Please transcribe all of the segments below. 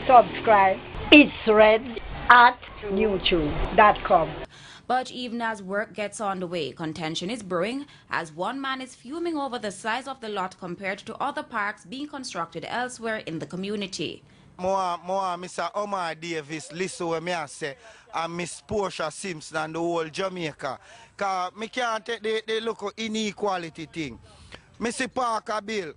subscribe. It's red at youtube.com. But even as work gets underway, contention is brewing as one man is fuming over the size of the lot compared to other parks being constructed elsewhere in the community. More, Mr. Omar Davis, listen what I say, and Miss Portia Simpson and the whole Jamaica. Because I can't take the local inequality thing. I see Parker Bill,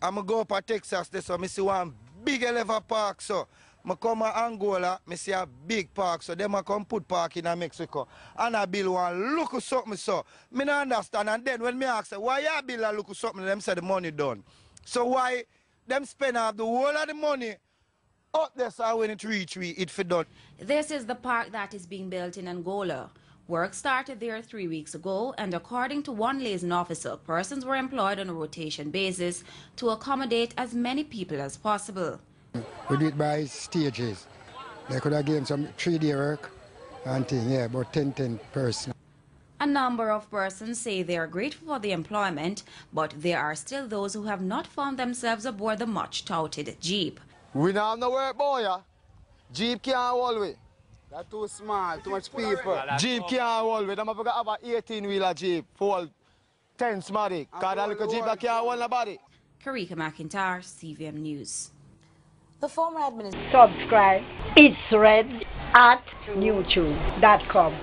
I'm go up to Texas, so I see one big level park, so I come to Angola, I see a big park, so them come put park in Mexico. And I build one Lookle Sutn Suh. I don't understand, and then when I ask, why you build a Lookle Sutn, them say the money done. So why them spend half the whole of the money up there, so when it reach it for done. This is the park that is being built in Angola. Work started there 3 weeks ago, and according to one liaison officer, persons were employed on a rotation basis to accommodate as many people as possible. We do it by stages. They could have given some 3-day work and thing, yeah, about 10 persons. A number of persons say they are grateful for the employment, but there are still those who have not found themselves aboard the much-touted Jeep. We don't have no work, boy. Yeah? Jeep can't hold we. That's too small, too much people. Jeep can't hold we. Them have an 18-wheeler Jeep for 10 smatic. Because that little Jeep that can't hold nobody. Karika McIntyre, CVM News. The former administrator. Subscribe. It's red at youtube.com.